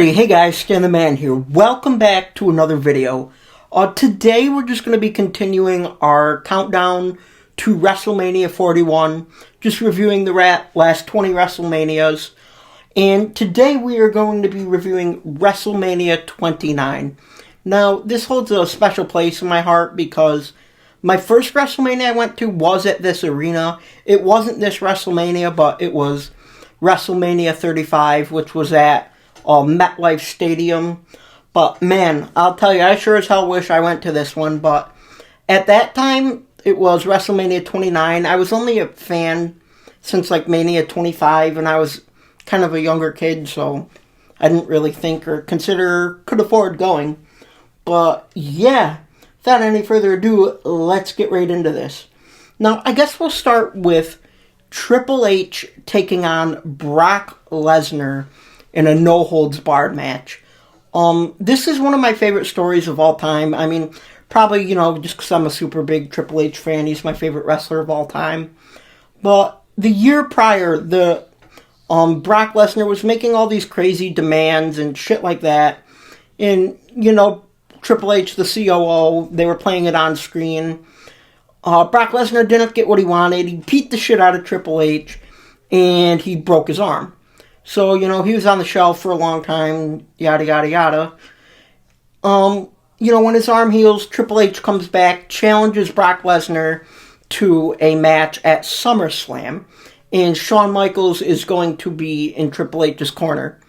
Hey guys, Stan the Man here. Welcome back to another video. Today we're just going to be continuing our countdown to WrestleMania 41. Just reviewing the last 20 WrestleManias. And today we are going to be reviewing WrestleMania 29. Now, this holds a special place in my heart because my first WrestleMania I went to was at this arena. It wasn't this WrestleMania, but it was WrestleMania 35, which was at MetLife Stadium. But man, I'll tell you, I sure as hell wish I went to this one. But at that time, it was WrestleMania 29. I was only a fan since like Mania 25, and I was kind of a younger kid, so I didn't really think or could afford going. But yeah, without any further ado, let's get right into this. Now, I guess we'll start with Triple H taking on Brock Lesnar in a no-holds-barred match. This is one of my favorite stories of all time. I mean, probably, just because I'm a super big Triple H fan, he's my favorite wrestler of all time. But the year prior, Brock Lesnar was making all these crazy demands and shit like that. And, Triple H, the COO, they were playing it on screen. Brock Lesnar didn't get what he wanted. He beat the shit out of Triple H, and he broke his arm. So, he was on the shelf for a long time, yada, yada, yada. When his arm heals, Triple H comes back, challenges Brock Lesnar to a match at SummerSlam, and Shawn Michaels is going to be in Triple H's corner.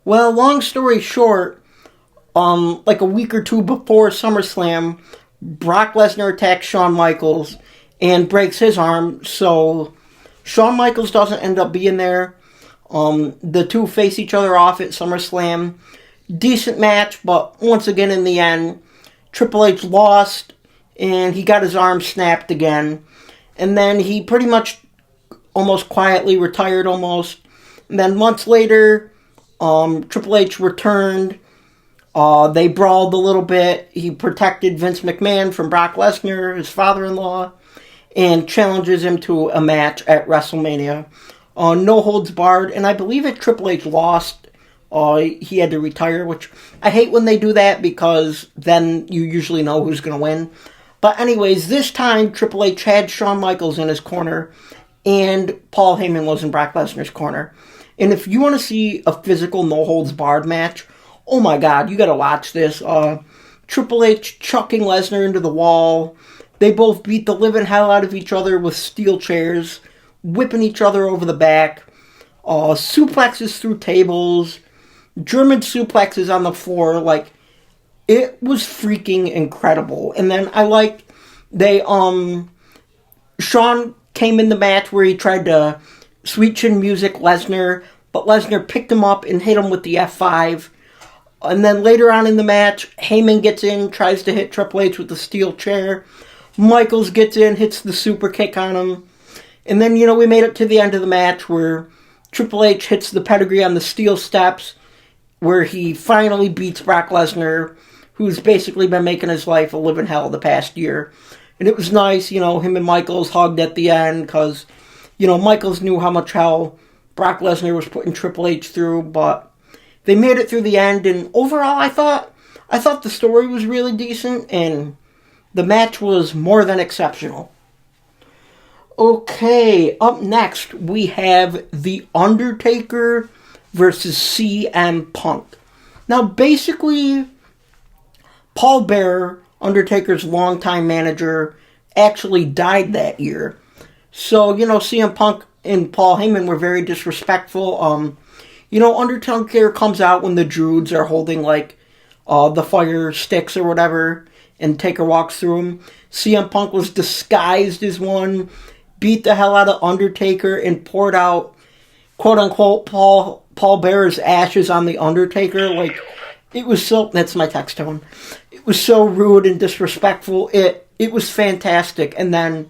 Well, long story short, like a week or two before SummerSlam, Brock Lesnar attacks Shawn Michaels and breaks his arm, so Shawn Michaels doesn't end up being there. The two face each other off at SummerSlam. Decent match, but once again in the end, Triple H lost, and he got his arm snapped again. And then he pretty much almost quietly retired almost. And then months later, Triple H returned. They brawled a little bit. He protected Vince McMahon from Brock Lesnar, his father-in-law, and challenges him to a match at WrestleMania. No holds barred, and I believe if Triple H lost, he had to retire, which I hate when they do that because then you usually know who's going to win. But anyways, this time Triple H had Shawn Michaels in his corner, and Paul Heyman was in Brock Lesnar's corner. And if you want to see a physical no holds barred match, oh my god, you got to watch this. Triple H chucking Lesnar into the wall. They both beat the living hell out of each other with steel chairs, whipping each other over the back, suplexes through tables, German suplexes on the floor. Like, it was freaking incredible. And then Shawn came in the match where he tried to sweet chin music Lesnar, but Lesnar picked him up and hit him with the F5. And then later on in the match, Heyman gets in, tries to hit Triple H with the steel chair. Michaels gets in, hits the super kick on him. And then, we made it to the end of the match where Triple H hits the pedigree on the steel steps, where he finally beats Brock Lesnar, who's basically been making his life a living hell the past year. And it was nice, him and Michaels hugged at the end, because, Michaels knew how much hell Brock Lesnar was putting Triple H through, but they made it through the end, and overall I thought the story was really decent, and the match was more than exceptional. Okay, up next, we have The Undertaker versus CM Punk. Now, basically, Paul Bearer, Undertaker's longtime manager, actually died that year. So, CM Punk and Paul Heyman were very disrespectful. Undertaker comes out when the Druids are holding, the fire sticks or whatever, and Taker walks through them. CM Punk was disguised as one, beat the hell out of Undertaker, and poured out, quote-unquote, Paul Bearer's ashes on the Undertaker. It was so... That's my text tone. It was so rude and disrespectful. It was fantastic. And then,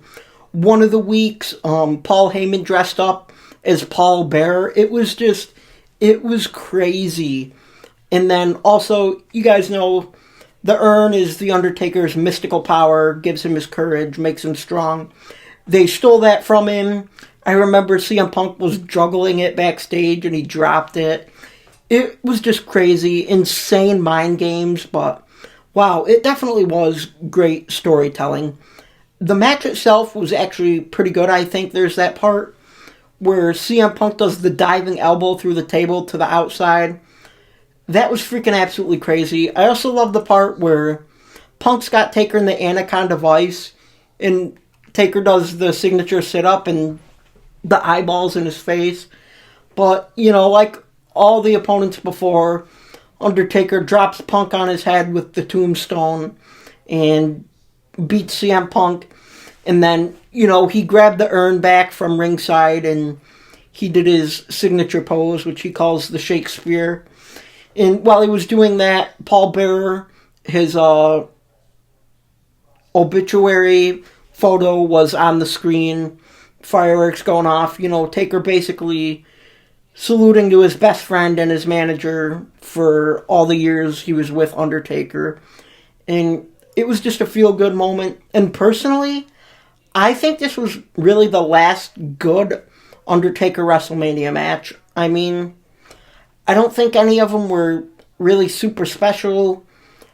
one of the weeks, Paul Heyman dressed up as Paul Bearer. It was crazy. And then, also, you guys know, the urn is the Undertaker's mystical power, gives him his courage, makes him strong. They stole that from him. I remember CM Punk was juggling it backstage and he dropped it. It was just crazy, insane mind games, but wow, it definitely was great storytelling. The match itself was actually pretty good. I think there's that part where CM Punk does the diving elbow through the table to the outside. That was freaking absolutely crazy. I also love the part where Punk's got Taker in the Anaconda Vice, and Taker does the signature sit-up and the eyeballs in his face. But, like all the opponents before, Undertaker drops Punk on his head with the tombstone and beats CM Punk. And then, he grabbed the urn back from ringside and he did his signature pose, which he calls the Shakespeare. And while he was doing that, Paul Bearer, his obituary photo was on the screen, fireworks going off, Taker basically saluting to his best friend and his manager for all the years he was with Undertaker. And it was just a feel-good moment. And personally, I think this was really the last good Undertaker WrestleMania match. I mean, I don't think any of them were really super special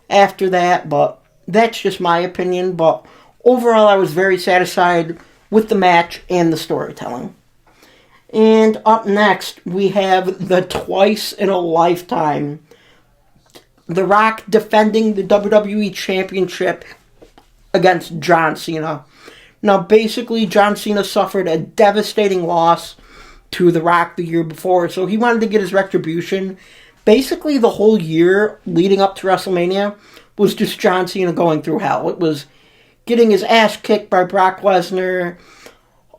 after that, but that's just my opinion. But overall, I was very satisfied with the match and the storytelling. And up next, we have the twice in a lifetime. The Rock defending the WWE Championship against John Cena. Now, basically, John Cena suffered a devastating loss to The Rock the year before, so he wanted to get his retribution. Basically, the whole year leading up to WrestleMania was just John Cena going through hell. It was getting his ass kicked by Brock Lesnar,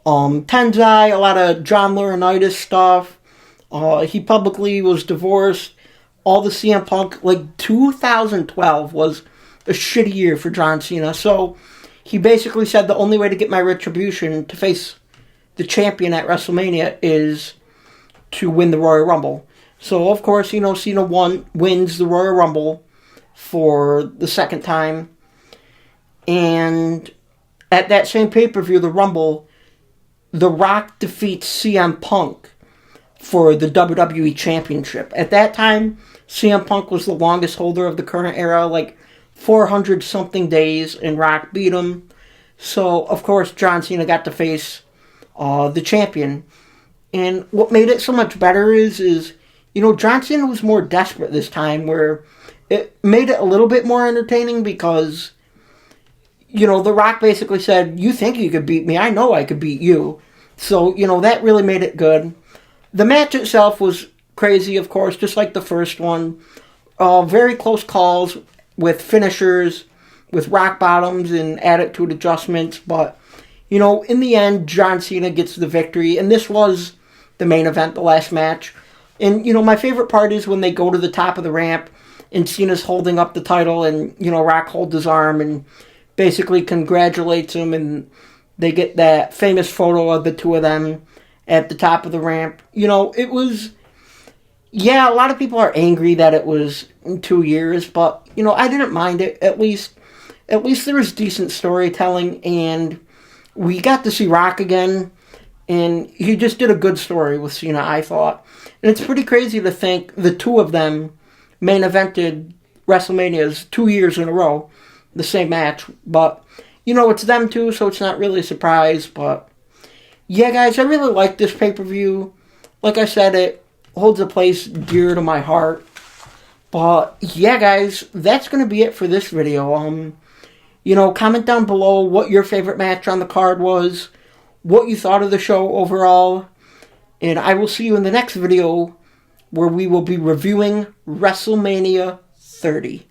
Tenzai, a lot of John Laurinaitis stuff. He publicly was divorced. All the CM Punk, 2012 was a shitty year for John Cena. So he basically said the only way to get my retribution to face the champion at WrestleMania is to win the Royal Rumble. So, of course, Cena wins the Royal Rumble for the second time. And at that same pay-per-view, the Rumble, The Rock defeats CM Punk for the WWE Championship. At that time, CM Punk was the longest holder of the current era, 400-something days, and Rock beat him. So, of course, John Cena got to face the champion. And what made it so much better is John Cena was more desperate this time, where it made it a little bit more entertaining because, The Rock basically said, you think you could beat me, I know I could beat you. So, that really made it good. The match itself was crazy, of course, just like the first one. Very close calls with finishers, with rock bottoms and attitude adjustments. But, in the end, John Cena gets the victory. And this was the main event, the last match. And, my favorite part is when they go to the top of the ramp and Cena's holding up the title and, Rock holds his arm and basically congratulates him, and they get that famous photo of the two of them at the top of the ramp. It was, a lot of people are angry that it was 2 years, but, I didn't mind it. At least there was decent storytelling, and we got to see Rock again, and he just did a good story with Cena, I thought. And it's pretty crazy to think the two of them main evented WrestleManias 2 years in a row, the same match. But, it's them two, so it's not really a surprise. But, yeah, guys, I really like this pay-per-view. Like I said, it holds a place dear to my heart. But, yeah, guys, that's going to be it for this video. Comment down below what your favorite match on the card was, what you thought of the show overall, and I will see you in the next video where we will be reviewing WrestleMania 30.